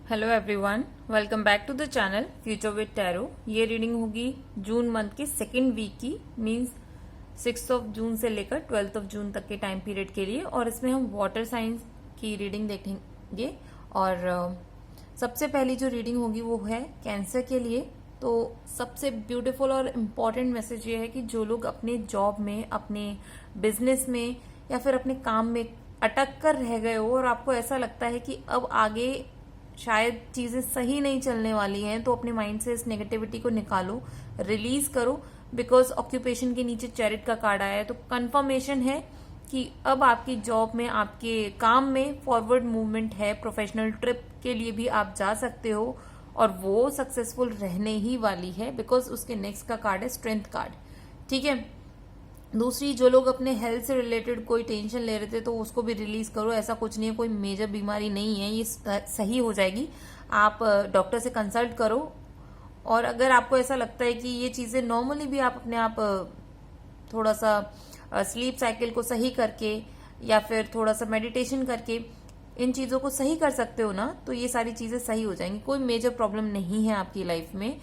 Hello everyone, welcome back to the channel Future with Tarot. ये reading होगी June month के second week की, means 6 of June से लेकर 12 ऑफ जून तक के टाइम पीरियड के लिए। और इसमें हम वाटर साइंस की रीडिंग देखेंगे। और सबसे पहली जो रीडिंग होगी वो है कैंसर के लिए। तो सबसे ब्यूटीफुल और इम्पॉर्टेंट मैसेज ये है कि जो लोग अपने जॉब में, अपने बिजनेस में या फिर अपने काम में अटक कर रह गए हो और आपको ऐसा लगता है कि अब आगे शायद चीजें सही नहीं चलने वाली हैं, तो अपने माइंड से इस नेगेटिविटी को निकालो, रिलीज करो। बिकॉज ऑक्यूपेशन के नीचे चैरिट का कार्ड आया है, तो कंफर्मेशन है कि अब आपकी जॉब में, आपके काम में फॉरवर्ड मूवमेंट है। प्रोफेशनल ट्रिप के लिए भी आप जा सकते हो और वो सक्सेसफुल रहने ही वाली है, बिकॉज उसके नेक्स्ट का कार्ड है स्ट्रेंथ कार्ड। ठीक है। दूसरी, जो लोग अपने हेल्थ से रिलेटेड कोई टेंशन ले रहे थे तो उसको भी रिलीज करो। ऐसा कुछ नहीं है, कोई मेजर बीमारी नहीं है, ये सही हो जाएगी। आप डॉक्टर से कंसल्ट करो। और अगर आपको ऐसा लगता है कि ये चीजें नॉर्मली भी आप अपने आप थोड़ा सा स्लीप साइकिल को सही करके या फिर थोड़ा सा मेडिटेशन करके इन चीजों को सही कर सकते हो ना, तो ये सारी चीजें सही हो जाएंगी। कोई मेजर प्रॉब्लम नहीं है आपकी लाइफ में।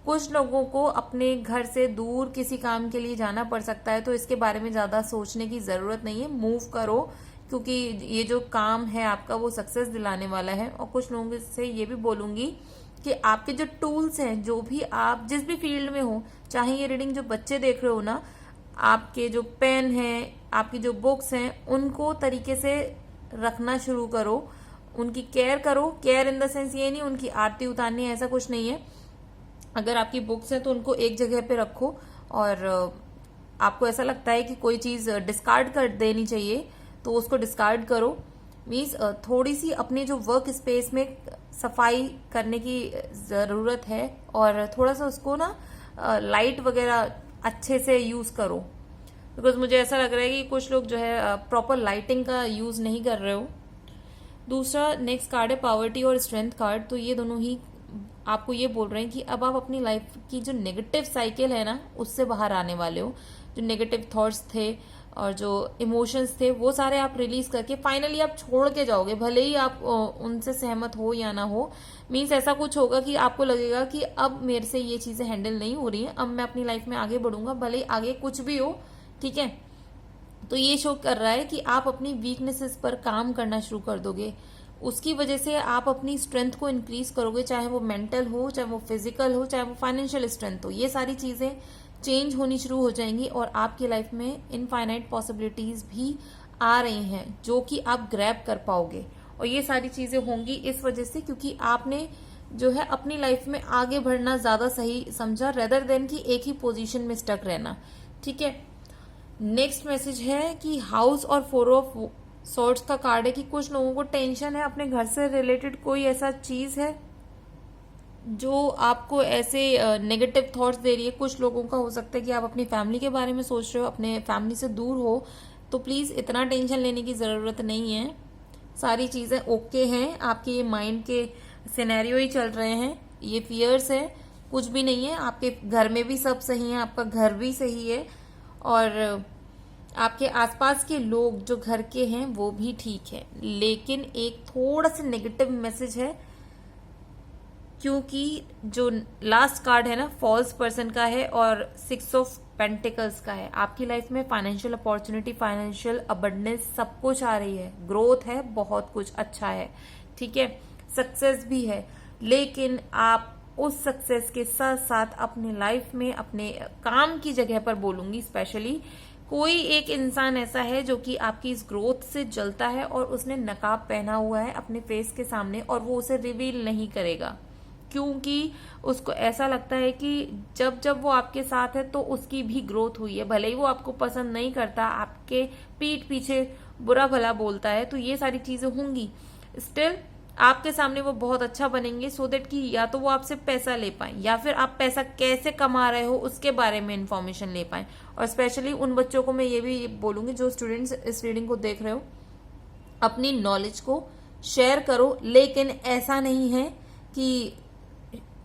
कुछ लोगों को अपने घर से दूर किसी काम के लिए जाना पड़ सकता है, तो इसके बारे में ज्यादा सोचने की जरूरत नहीं है। मूव करो, क्योंकि ये जो काम है आपका वो सक्सेस दिलाने वाला है। और कुछ लोगों से ये भी बोलूंगी कि आपके जो टूल्स हैं, जो भी आप जिस भी फील्ड में हो, चाहे ये रीडिंग जो बच्चे देख रहे हो ना, आपके जो पेन है, आपकी जो बुक्स हैं, उनको तरीके से रखना शुरू करो, उनकी केयर करो। केयर इन द सेंस ये नहीं उनकी आरती उतारनी है, ऐसा कुछ नहीं है। अगर आपकी बुक्स है तो उनको एक जगह पे रखो। और आपको ऐसा लगता है कि कोई चीज डिस्कार्ड कर देनी चाहिए तो उसको डिस्कार्ड करो। मीन्स थोड़ी सी अपने जो वर्क स्पेस में सफाई करने की जरूरत है, और थोड़ा सा उसको ना लाइट वगैरह अच्छे से यूज करो। बिकॉज मुझे ऐसा लग रहा है कि कुछ लोग जो है प्रॉपर लाइटिंग का यूज नहीं कर रहे हो। दूसरा नेक्स्ट कार्ड है पावर्टी और स्ट्रेंथ कार्ड। तो ये दोनों ही आपको ये बोल रहे हैं कि अब आप अपनी लाइफ की जो नेगेटिव साइकिल है ना, उससे बाहर आने वाले हो। जो नेगेटिव थॉट्स थे और जो इमोशंस थे वो सारे आप रिलीज करके फाइनली आप छोड़ के जाओगे, भले ही आप उनसे सहमत हो या ना हो। मीन्स ऐसा कुछ होगा कि आपको लगेगा कि अब मेरे से ये चीजें हैंडल नहीं हो रही हैं, अब मैं अपनी लाइफ में आगे बढ़ूंगा, भले ही आगे कुछ भी हो। ठीक है। तो ये शो कर रहा है कि आप अपनी वीकनेसेस पर काम करना शुरू कर दोगे। उसकी वजह से आप अपनी स्ट्रेंथ को इंक्रीज करोगे, चाहे वो मेंटल हो, चाहे वो फिजिकल हो, चाहे वो फाइनेंशियल स्ट्रेंथ हो। ये सारी चीजें चेंज होनी शुरू हो जाएंगी और आपकी लाइफ में इनफाइनाइट पॉसिबिलिटीज भी आ रही हैं, जो कि आप ग्रैब कर पाओगे। और ये सारी चीजें होंगी इस वजह से क्योंकि आपने जो है अपनी लाइफ में आगे बढ़ना ज्यादा सही समझा, रेदर देन कि एक ही पोजीशन में स्टक रहना। ठीक है। नेक्स्ट मैसेज है कि हाउस और 4 ऑफ सॉर्ट्स का कार्ड है कि कुछ लोगों को टेंशन है, अपने घर से रिलेटेड कोई ऐसा चीज है जो आपको ऐसे नेगेटिव थॉट्स दे रही है। कुछ लोगों का हो सकता है कि आप अपनी फैमिली के बारे में सोच रहे हो, अपने फैमिली से दूर हो, तो प्लीज इतना टेंशन लेने की जरूरत नहीं है। सारी चीजें ओके हैं। आपके ये माइंड के सिनेरियो ही चल रहे हैं, ये फियर्स है, कुछ भी नहीं है। आपके घर में भी सब सही है, आपका घर भी सही है, और आपके आसपास के लोग जो घर के हैं वो भी ठीक है। लेकिन एक थोड़ा सा नेगेटिव मैसेज है, क्योंकि जो लास्ट कार्ड है ना, फॉल्स पर्सन का है और 6 ऑफ पेंटिकल्स का है। आपकी लाइफ में फाइनेंशियल अपॉर्चुनिटी, फाइनेंशियल अबंडेंस सब कुछ आ रही है, ग्रोथ है, बहुत कुछ अच्छा है। ठीक है। सक्सेस भी है, लेकिन आप उस सक्सेस के साथ साथ अपने लाइफ में, अपने काम की जगह पर बोलूंगी स्पेशली, कोई एक इंसान ऐसा है जो कि आपकी इस ग्रोथ से जलता है और उसने नकाब पहना हुआ है अपने फेस के सामने, और वो उसे रिवील नहीं करेगा क्योंकि उसको ऐसा लगता है कि जब जब वो आपके साथ है तो उसकी भी ग्रोथ हुई है। भले ही वो आपको पसंद नहीं करता, आपके पीठ पीछे बुरा भला बोलता है, तो ये सारी चीजें होंगी। स्टिल आपके सामने वो बहुत अच्छा बनेंगे, सो देट कि या तो वो आपसे पैसा ले पाए या फिर आप पैसा कैसे कमा रहे हो उसके बारे में इंफॉर्मेशन ले पाए। और स्पेशली उन बच्चों को मैं ये भी बोलूंगी जो स्टूडेंट्स इस रीडिंग को देख रहे हो, अपनी नॉलेज को शेयर करो। लेकिन ऐसा नहीं है कि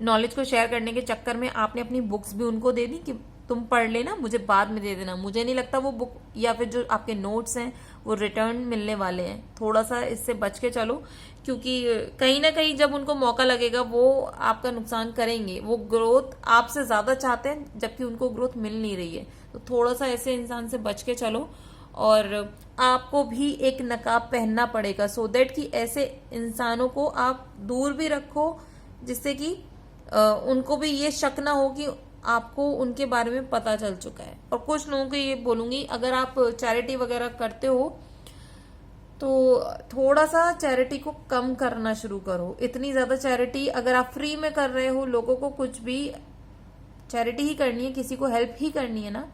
नॉलेज को शेयर करने के चक्कर में आपने अपनी बुक्स भी उनको दे दी कि तुम पढ़ लेना, मुझे बाद में दे देना। मुझे नहीं लगता वो बुक या फिर जो आपके नोट्स हैं वो रिटर्न मिलने वाले हैं। थोड़ा सा इससे बच के चलो, क्योंकि कहीं ना कहीं जब उनको मौका लगेगा वो आपका नुकसान करेंगे। वो ग्रोथ आपसे ज्यादा चाहते हैं जबकि उनको ग्रोथ मिल नहीं रही है। तो थोड़ा सा ऐसे इंसान से बच के चलो, और आपको भी एक नकाब पहनना पड़ेगा सो दैट कि ऐसे इंसानों को आप दूर भी रखो, जिससे कि उनको भी ये शक ना हो कि आपको उनके बारे में पता चल चुका है। और कुछ लोगों को ये बोलूंगी, अगर आप चैरिटी वगैरह करते हो तो थोड़ा सा चैरिटी को कम करना शुरू करो। इतनी ज्यादा चैरिटी अगर आप फ्री में कर रहे हो, लोगों को कुछ भी चैरिटी ही करनी है, किसी को हेल्प ही करनी है ना,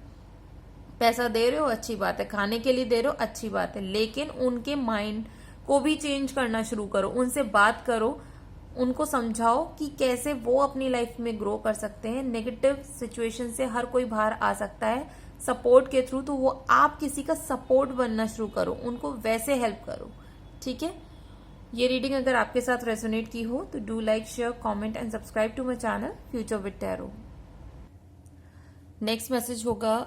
पैसा दे रहे हो अच्छी बात है, खाने के लिए दे रहे हो अच्छी बात है, लेकिन उनके माइंड को भी चेंज करना शुरू करो। उनसे बात करो, उनको समझाओ कि कैसे वो अपनी लाइफ में ग्रो कर सकते हैं। नेगेटिव सिचुएशन से हर कोई बाहर आ सकता है सपोर्ट के थ्रू, तो वो आप किसी का सपोर्ट बनना शुरू करो, उनको वैसे हेल्प करो। ठीक है, ये रीडिंग अगर आपके साथ रेजोनेट की हो तो do like, share, comment and subscribe to my channel Future with Tarot. Next message होगा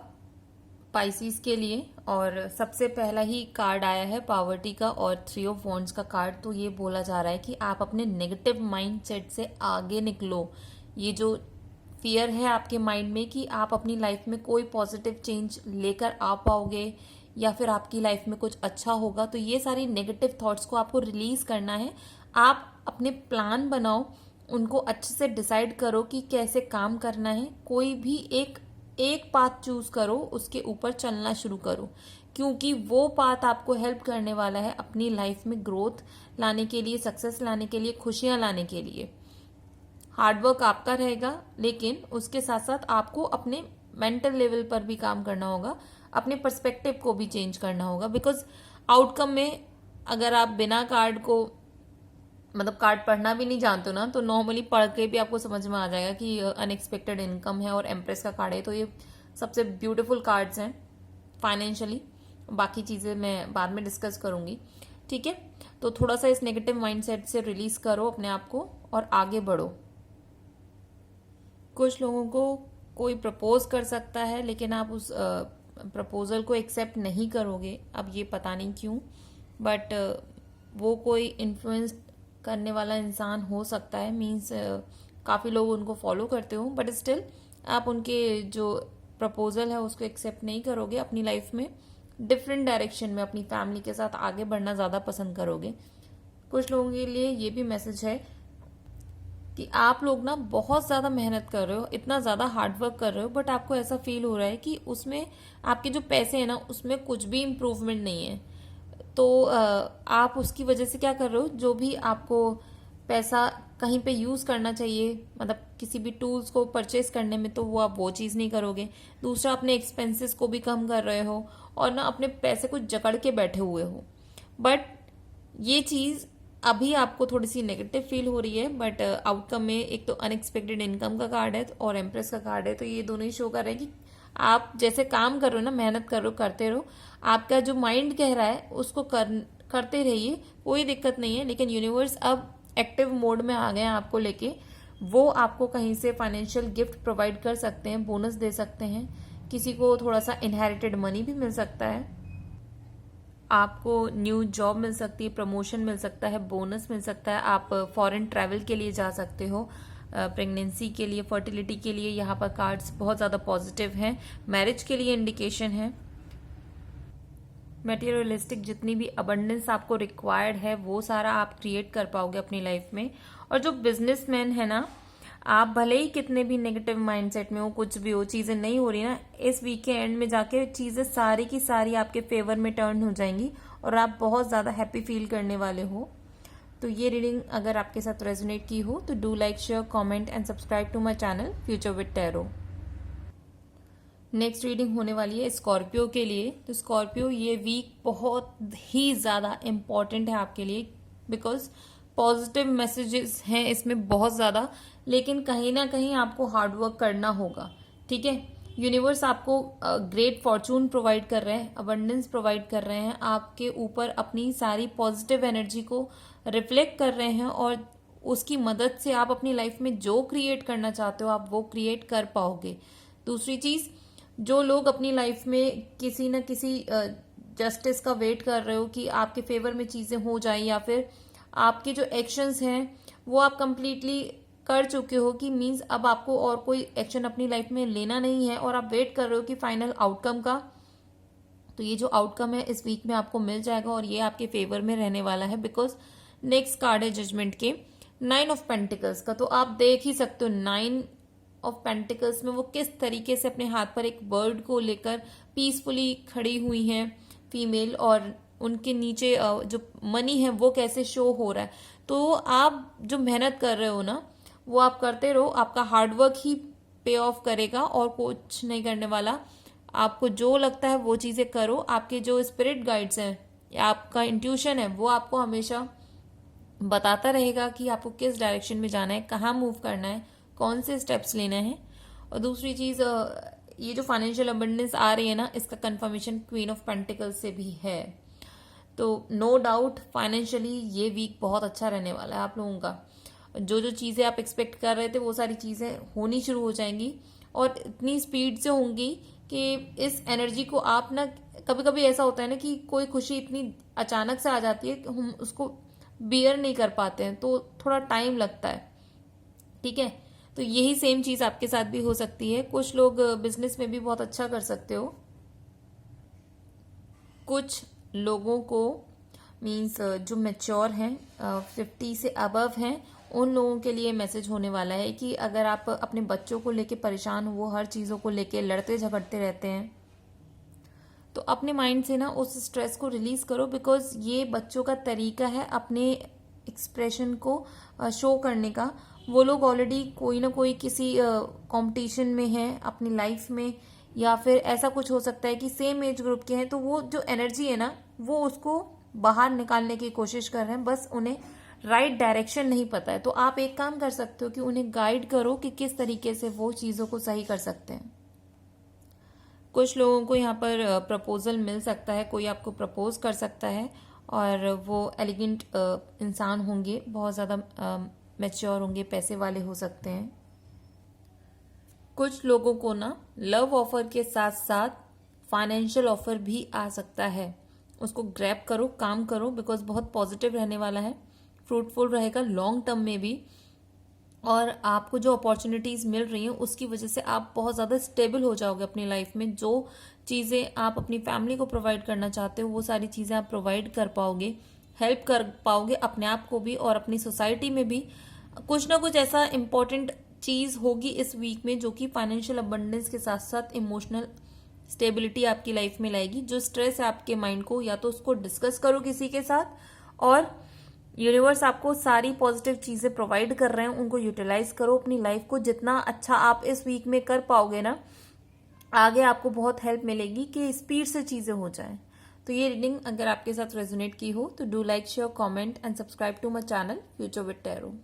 पाइसीज के लिए, और सबसे पहला ही कार्ड आया है पावर्टी का और 3 ऑफ वॉन्ड्स का कार्ड। तो ये बोला जा रहा है कि आप अपने नेगेटिव माइंडसेट से आगे निकलो। ये जो फियर है आपके माइंड में कि आप अपनी लाइफ में कोई पॉजिटिव चेंज लेकर आ पाओगे या फिर आपकी लाइफ में कुछ अच्छा होगा, तो ये सारी नेगेटिव थॉट्स को आपको रिलीज करना है। आप अपने प्लान बनाओ, उनको अच्छे से डिसाइड करो कि कैसे काम करना है। कोई भी एक पाथ चूज करो, उसके ऊपर चलना शुरू करो, क्योंकि वो पाथ आपको हेल्प करने वाला है अपनी लाइफ में ग्रोथ लाने के लिए, सक्सेस लाने के लिए, खुशियां लाने के लिए। हार्डवर्क आपका रहेगा, लेकिन उसके साथ साथ आपको अपने मेंटल लेवल पर भी काम करना होगा, अपने पर्सपेक्टिव को भी चेंज करना होगा। बिकॉज आउटकम में अगर आप बिना कार्ड को, मतलब कार्ड पढ़ना भी नहीं जानते हो ना, तो नॉर्मली पढ़ के भी आपको समझ में आ जाएगा कि अनएक्सपेक्टेड इनकम है और एम्प्रेस का कार्ड है। तो ये सबसे ब्यूटीफुल कार्ड्स हैं फाइनेंशियली। बाकी चीजें मैं बाद में डिस्कस करूंगी। ठीक है, तो थोड़ा सा इस नेगेटिव माइंडसेट से रिलीज करो अपने आप को और आगे बढ़ो। कुछ लोगों को कोई प्रपोज कर सकता है, लेकिन आप उस प्रपोजल को एक्सेप्ट नहीं करोगे। अब ये पता नहीं क्यों, बट वो कोई इन्फ्लुएंस करने वाला इंसान हो सकता है। मीन्स काफ़ी लोग उनको फॉलो करते हो, बट स्टिल आप उनके जो प्रपोजल है उसको एक्सेप्ट नहीं करोगे। अपनी लाइफ में डिफरेंट डायरेक्शन में अपनी फैमिली के साथ आगे बढ़ना ज़्यादा पसंद करोगे। कुछ लोगों के लिए ये भी मैसेज है कि आप लोग ना बहुत ज़्यादा मेहनत कर रहे हो, इतना ज़्यादा हार्डवर्क कर रहे हो, बट आपको ऐसा फील हो रहा है कि उसमें आपके जो पैसे हैं ना, उसमें कुछ भी इम्प्रूवमेंट नहीं है। तो आप उसकी वजह से क्या कर रहे हो, जो भी आपको पैसा कहीं पे यूज़ करना चाहिए, मतलब किसी भी टूल्स को परचेस करने में, तो वो आप वो चीज़ नहीं करोगे। दूसरा, अपने एक्सपेंसेस को भी कम कर रहे हो और ना अपने पैसे को जकड़ के बैठे हुए हो। बट ये चीज़ अभी आपको थोड़ी सी नेगेटिव फील हो रही है, बट आउटकम में एक तो अनएक्सपेक्टेड इनकम का कार्ड है और एम्प्रेस का कार्ड है। तो ये दोनों ही शो कर रहे हैं कि आप जैसे काम कर रहे हो ना, मेहनत कर रहे हो, करते रहो। आपका जो माइंड कह रहा है उसको करते रहिए, कोई दिक्कत नहीं है। लेकिन यूनिवर्स अब एक्टिव मोड में आ गए हैं आपको लेके। वो आपको कहीं से फाइनेंशियल गिफ्ट प्रोवाइड कर सकते हैं, बोनस दे सकते हैं, किसी को थोड़ा सा इनहेरिटेड मनी भी मिल सकता है, आपको न्यू जॉब मिल सकती है, प्रमोशन मिल सकता है, बोनस मिल सकता है, आप फॉरेन ट्रैवल के लिए जा सकते हो, प्रेगनेंसी के लिए, फर्टिलिटी के लिए यहाँ पर कार्ड्स बहुत ज़्यादा पॉजिटिव हैं। मैरिज के लिए इंडिकेशन है। मटेरियलिस्टिक जितनी भी अबंडेंस आपको रिक्वायर्ड है वो सारा आप क्रिएट कर पाओगे अपनी लाइफ में। और जो बिजनेसमैन है ना, आप भले ही कितने भी नेगेटिव माइंडसेट में हो, कुछ भी हो, चीजें नहीं हो रही ना, इस वीक के एंड में जाके चीजें सारी की सारी आपके फेवर में टर्न हो जाएंगी और आप बहुत ज्यादा हैप्पी फील करने वाले हो। तो ये रीडिंग अगर आपके साथ रेजोनेट की हो तो do like, share, comment and subscribe to my channel Future with Tarot. Next reading होने वाली है स्कॉर्पियो के लिए। तो स्कॉर्पियो, ये वीक बहुत ही ज्यादा इम्पोर्टेंट है आपके लिए, बिकॉज पॉजिटिव मैसेजेस हैं इसमें बहुत ज्यादा, लेकिन कहीं ना कहीं आपको हार्डवर्क करना होगा। ठीक है, यूनिवर्स आपको ग्रेट फॉर्चून प्रोवाइड कर रहे हैं, अबंडेंस प्रोवाइड कर रहे हैं, आपके ऊपर अपनी सारी पॉजिटिव एनर्जी को रिफ्लेक्ट कर रहे हैं और उसकी मदद से आप अपनी लाइफ में जो क्रिएट करना चाहते हो आप वो क्रिएट कर पाओगे। दूसरी चीज, जो लोग अपनी लाइफ में किसी न किसी जस्टिस का वेट कर रहे हो कि आपके फेवर में चीजें हो जाए, या फिर आपके जो एक्शंस हैं वो आप कंप्लीटली कर चुके हो कि मीन्स अब आपको और कोई एक्शन अपनी लाइफ में लेना नहीं है और आप वेट कर रहे हो कि फाइनल आउटकम का। तो ये जो आउटकम है इस वीक में आपको मिल जाएगा और ये आपके फेवर में रहने वाला है, बिकॉज नेक्स्ट कार्ड है जजमेंट के 9 ऑफ पेंटिकल्स का। तो आप देख ही सकते हो 9 ऑफ पेंटिकल्स में वो किस तरीके से अपने हाथ पर एक बर्ड को लेकर पीसफुली खड़ी हुई हैं फीमेल, और उनके नीचे जो मनी है वो कैसे शो हो रहा है। तो आप जो मेहनत कर रहे हो ना वो आप करते रहो, आपका हार्डवर्क ही पे ऑफ करेगा और कुछ नहीं करने वाला। आपको जो लगता है वो चीजें करो, आपके जो स्पिरिट गाइड्स हैं या आपका इंट्यूशन है वो आपको हमेशा बताता रहेगा कि आपको किस डायरेक्शन में जाना है, कहाँ मूव करना है, कौन से स्टेप्स लेना है। और दूसरी चीज, ये जो फाइनेंशियल अबंडेंस आ रही है ना, इसका कंफर्मेशन क्वीन ऑफ पेंटिकल्स से भी है। तो नो डाउट फाइनेंशियली ये वीक बहुत अच्छा रहने वाला है आप लोगों का। जो जो चीजें आप एक्सपेक्ट कर रहे थे वो सारी चीजें होनी शुरू हो जाएंगी और इतनी स्पीड से होंगी कि इस एनर्जी को आप ना, कभी कभी ऐसा होता है ना कि कोई खुशी इतनी अचानक से आ जाती है कि हम उसको बियर नहीं कर पाते हैं, तो थोड़ा टाइम लगता है। ठीक है, तो यही सेम चीज आपके साथ भी हो सकती है। कुछ लोग बिजनेस में भी बहुत अच्छा कर सकते हो। कुछ लोगों को मीन्स जो मैच्योर हैं 50 से अबव हैं उन लोगों के लिए मैसेज होने वाला है कि अगर आप अपने बच्चों को लेके परेशान हो, वो हर चीज़ों को लेके लड़ते झगड़ते रहते हैं, तो अपने माइंड से ना उस स्ट्रेस को रिलीज करो, बिकॉज ये बच्चों का तरीका है अपने एक्सप्रेशन को शो करने का। वो लोग ऑलरेडी कोई ना कोई किसी कंपटीशन में है अपनी लाइफ में, या फिर ऐसा कुछ हो सकता है कि सेम एज ग्रुप के हैं, तो वो जो एनर्जी है ना वो उसको बाहर निकालने की कोशिश कर रहे हैं, बस उन्हें राइट डायरेक्शन नहीं पता है। तो आप एक काम कर सकते हो कि उन्हें गाइड करो कि किस तरीके से वो चीज़ों को सही कर सकते हैं। कुछ लोगों को यहाँ पर प्रपोजल मिल सकता है, कोई आपको प्रपोज कर सकता है और वो एलिगेंट इंसान होंगे, बहुत ज़्यादा मैच्योर होंगे, पैसे वाले हो सकते हैं। कुछ लोगों को ना लव ऑफर के साथ साथ फाइनेंशियल ऑफर भी आ सकता है, उसको ग्रैब करो, काम करो, बिकॉज बहुत पॉजिटिव रहने वाला है, फ्रूटफुल रहेगा लॉन्ग टर्म में भी। और आपको जो अपॉर्चुनिटीज मिल रही हैं उसकी वजह से आप बहुत ज़्यादा स्टेबल हो जाओगे अपनी लाइफ में। जो चीज़ें आप अपनी फैमिली को प्रोवाइड करना चाहते हो वो सारी चीज़ें आप प्रोवाइड कर पाओगे, हेल्प कर पाओगे अपने आप को भी और अपनी सोसाइटी में भी। कुछ ना कुछ ऐसा इंपॉर्टेंट चीज़ होगी इस वीक में जो कि फाइनेंशियल अबंडेंस के साथ साथ इमोशनल स्टेबिलिटी आपकी लाइफ में लाएगी। जो स्ट्रेस है आपके माइंड को, या तो उसको डिस्कस करो किसी के साथ, और यूनिवर्स आपको सारी पॉजिटिव चीजें प्रोवाइड कर रहे हैं, उनको यूटिलाइज करो अपनी लाइफ को। जितना अच्छा आप इस वीक में कर पाओगे ना, आगे आपको बहुत हेल्प मिलेगी कि स्पीड से चीजें हो जाएं। तो ये रीडिंग अगर आपके साथ रेजोनेट की हो तो do like, share, comment and subscribe to my channel Future with tarot.